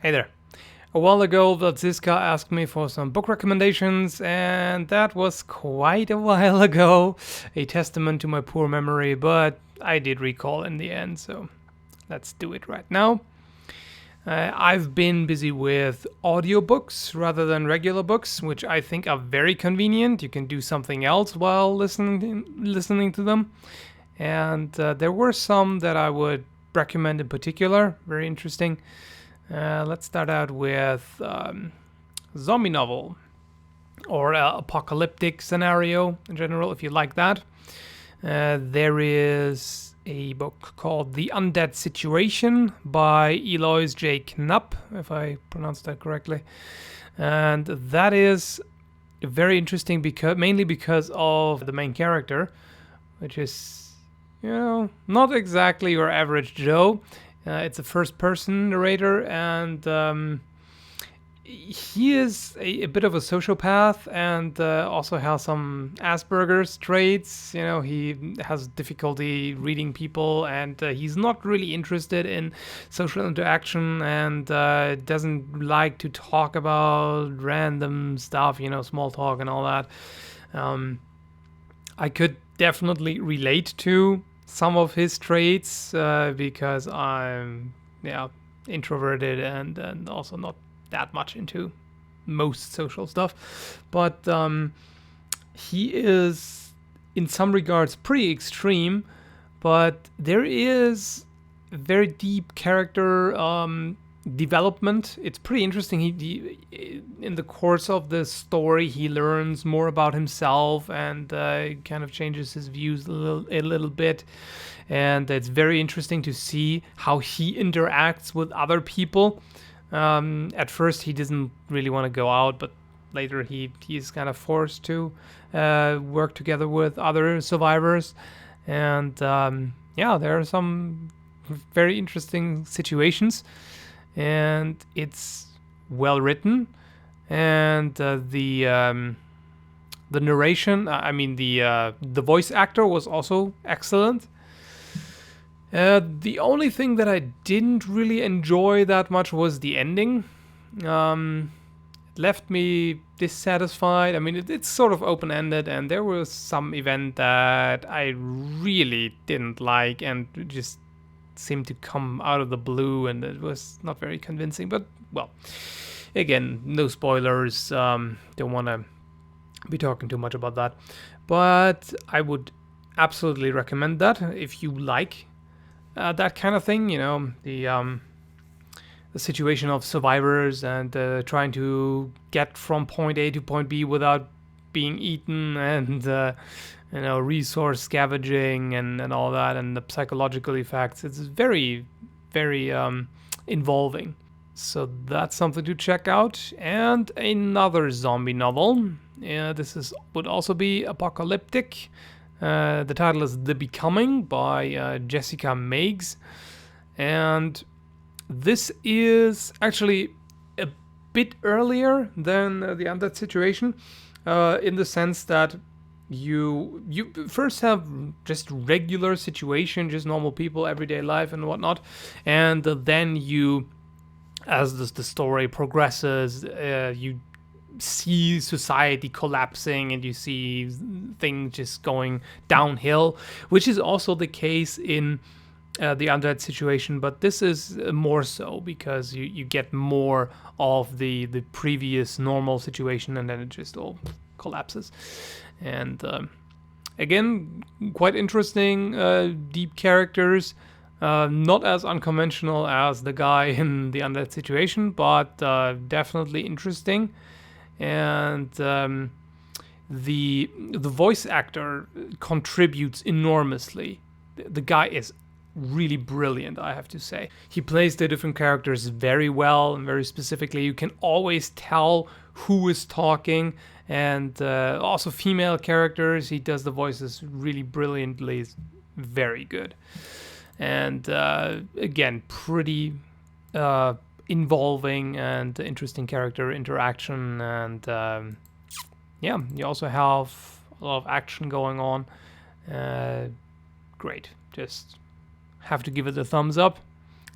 Hey there. A while ago, Vladziska asked me for some book recommendations, and that was quite a while ago. A testament to my poor memory, but I did recall in the end, so let's do it right now. I've been busy with audiobooks rather than regular books, which I think are very convenient. You can do something else while listening to them. And there were some that I would recommend in particular, very interesting. Let's start out with zombie novel or apocalyptic scenario in general, if you like that. There is a book called The Undead Situation by Eloise Knapp, if I pronounced that correctly. And that is very interesting mainly because of the main character, which is, not exactly your average Joe. It's a first-person narrator, and he is a bit of a sociopath and also has some Asperger's traits. He has difficulty reading people, and he's not really interested in social interaction and doesn't like to talk about random stuff, small talk and all that. I could definitely relate to some of his traits because I'm introverted and also not that much into most social stuff, but he is in some regards pretty extreme, but there is very deep character development. It's pretty interesting. He in the course of the story, he learns more about himself and kind of changes his views a little bit. And it's very interesting to see how he interacts with other people. At first, he doesn't really want to go out, but later he's kind of forced to work together with other survivors. And there are some very interesting situations. And it's well written, and the narration, the voice actor was also excellent. The only thing that I didn't really enjoy that much was the ending. It left me dissatisfied. It's sort of open-ended, and there was some event that I really didn't like and just seemed to come out of the blue, and it was not very convincing. But, well, again, no spoilers. Don't want to be talking too much about that. But I would absolutely recommend that if you like that kind of thing, the situation of survivors and trying to get from point A to point B without being eaten, and resource scavenging and all that, and the psychological effects. It's very, very involving. So that's something to check out. And another zombie novel. This would also be apocalyptic. The title is The Becoming by Jessica Meigs. And this is actually a bit earlier than The Undead Situation, in the sense that you first have just regular situation, just normal people, everyday life and whatnot, and then you, as the story progresses, you see society collapsing and you see things just going downhill, which is also the case in the Undead Situation, but this is more so because you get more of the previous normal situation, and then it just all collapses. And again, quite interesting, deep characters, not as unconventional as the guy in the Undead Situation, but definitely interesting. And the voice actor contributes enormously. The guy is really brilliant, I have to say. He plays the different characters very well and very specifically. You can always tell who is talking, and also female characters. He does the voices really brilliantly. It's very good. And again, pretty involving and interesting character interaction. And you also have a lot of action going on. Great. Just have to give it a thumbs up.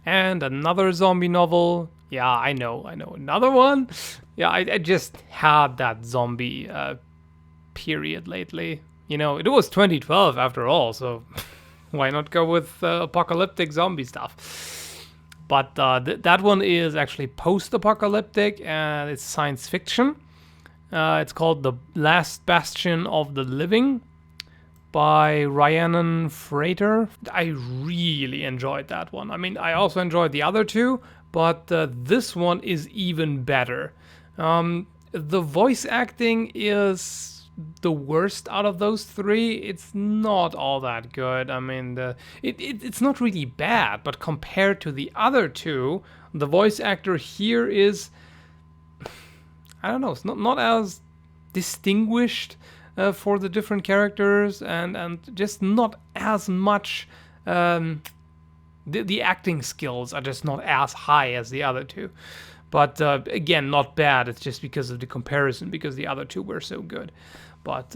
And another zombie novel Yeah, I know. Another one? Yeah, I just had that zombie period lately. You know, it was 2012 after all, so why not go with apocalyptic zombie stuff? But that one is actually post-apocalyptic and it's science fiction. It's called The Last Bastion of the Living by Rhiannon Frater. I really enjoyed that one. I mean, I also enjoyed the other two, but this one is even better. The voice acting is the worst out of those three. It's not all that good. I mean, it's not really bad, but compared to the other two, the voice actor here is, I don't know, it's not as distinguished for the different characters, and just not as much. The acting skills are just not as high as the other two. But again, not bad. It's just because of the comparison, because the other two were so good. But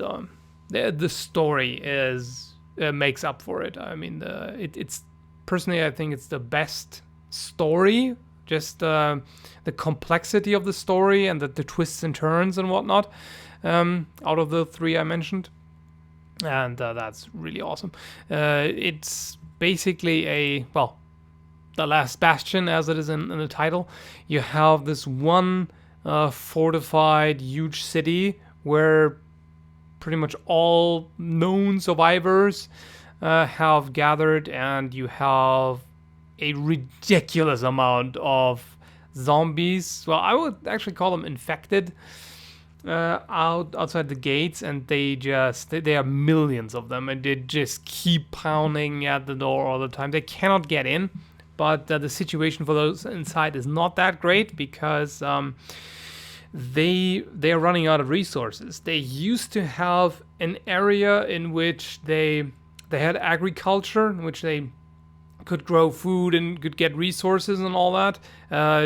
the story is makes up for it. I mean, it's personally, I think it's the best story. Just the complexity of the story and the twists and turns and whatnot out of the three I mentioned. And that's really awesome. It's basically the Last Bastion, as it is in the title. You have this one fortified huge city where pretty much all known survivors have gathered, and you have a ridiculous amount of zombies. Well, I would actually call them infected outside the gates, and they are millions of them, and they just keep pounding at the door all the time. They cannot get in, but the situation for those inside is not that great because they are running out of resources. They used to have an area in which they had agriculture, in which they could grow food and could get resources and all that.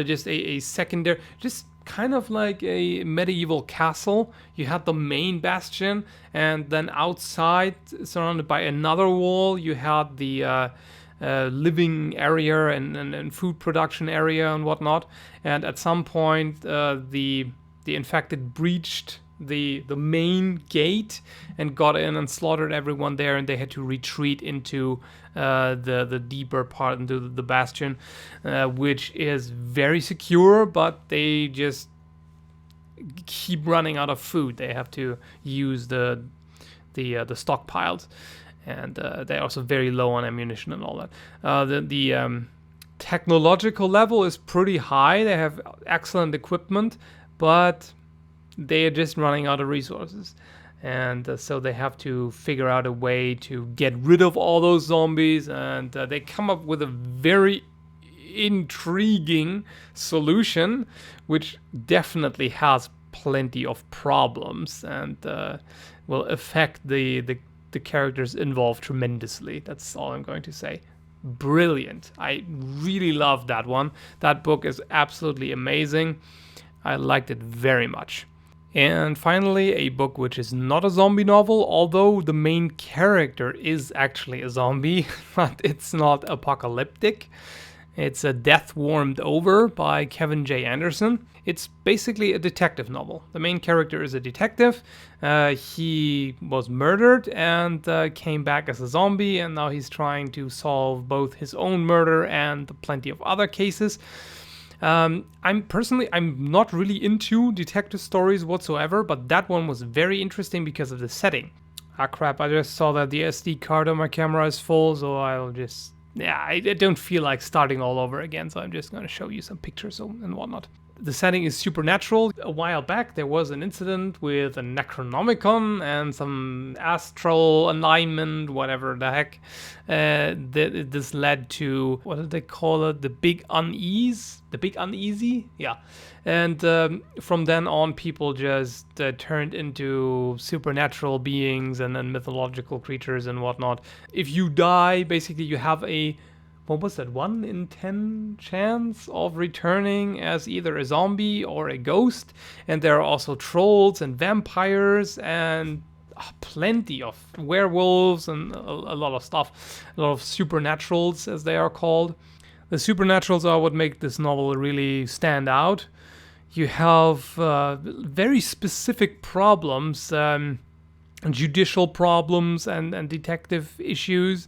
Just a secondary, just kind of like a medieval castle. You had the main bastion, and then outside, surrounded by another wall, you had the living area and food production area and whatnot. And at some point, the infected breached the main gate and got in and slaughtered everyone there, and they had to retreat into the deeper part, into the bastion, which is very secure, but they just keep running out of food. They have to use the stockpiles, and they're also very low on ammunition and all that. The technological level is pretty high. They have excellent equipment, but they are just running out of resources. And so they have to figure out a way to get rid of all those zombies, and they come up with a very intriguing solution, which definitely has plenty of problems and will affect the characters involved tremendously. That's all I'm going to say. Brilliant. I really loved that one. That book is absolutely amazing. I liked it very much. And finally, a book which is not a zombie novel, although the main character is actually a zombie, but it's not apocalyptic. It's a Death Warmed Over by Kevin J. Anderson. It's basically a detective novel. The main character is a detective. He was murdered and came back as a zombie, and now he's trying to solve both his own murder and plenty of other cases. I'm not really into detective stories whatsoever, but that one was very interesting because of the setting. Ah crap, I just saw that the SD card on my camera is full, so I'll just... Yeah, I don't feel like starting all over again, so I'm just going to show you some pictures and whatnot. The setting is supernatural. A while back, there was an incident with a Necronomicon and some astral alignment, whatever the heck. This led to, what did they call it? The Big Unease? The Big Uneasy? Yeah. And from then on, people just turned into supernatural beings and then mythological creatures and whatnot. If you die, basically you have a... What was that? 1 in 10 chance of returning as either a zombie or a ghost. And there are also trolls and vampires and plenty of werewolves and a lot of stuff. A lot of supernaturals, as they are called. The supernaturals are what make this novel really stand out. You have very specific problems, judicial problems and detective issues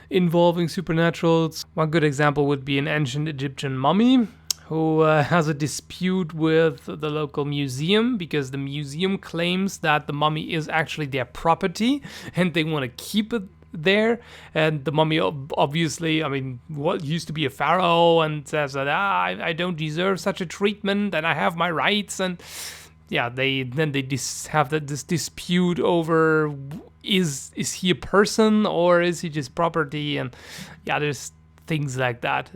involving supernaturals. One good example would be an ancient Egyptian mummy who has a dispute with the local museum because the museum claims that the mummy is actually their property and they want to keep it there. And the mummy, obviously, I mean, what used to be a pharaoh, and says that I don't deserve such a treatment and I have my rights. And yeah, they have this dispute over is he a person or is he just property? And yeah, there's things like that.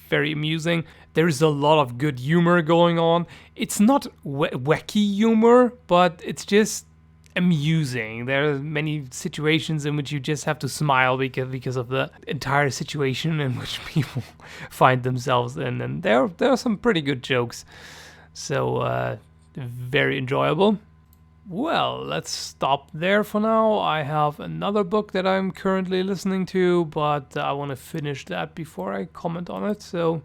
Very amusing. There's a lot of good humor going on. It's not wacky humor, but it's just amusing. There are many situations in which you just have to smile because of the entire situation in which people find themselves in. And there are some pretty good jokes. So very enjoyable. Well, let's stop there for now. I have another book that I'm currently listening to, but I want to finish that before I comment on it. So,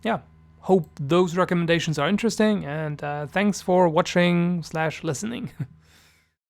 yeah, hope those recommendations are interesting, and thanks for watching/listening.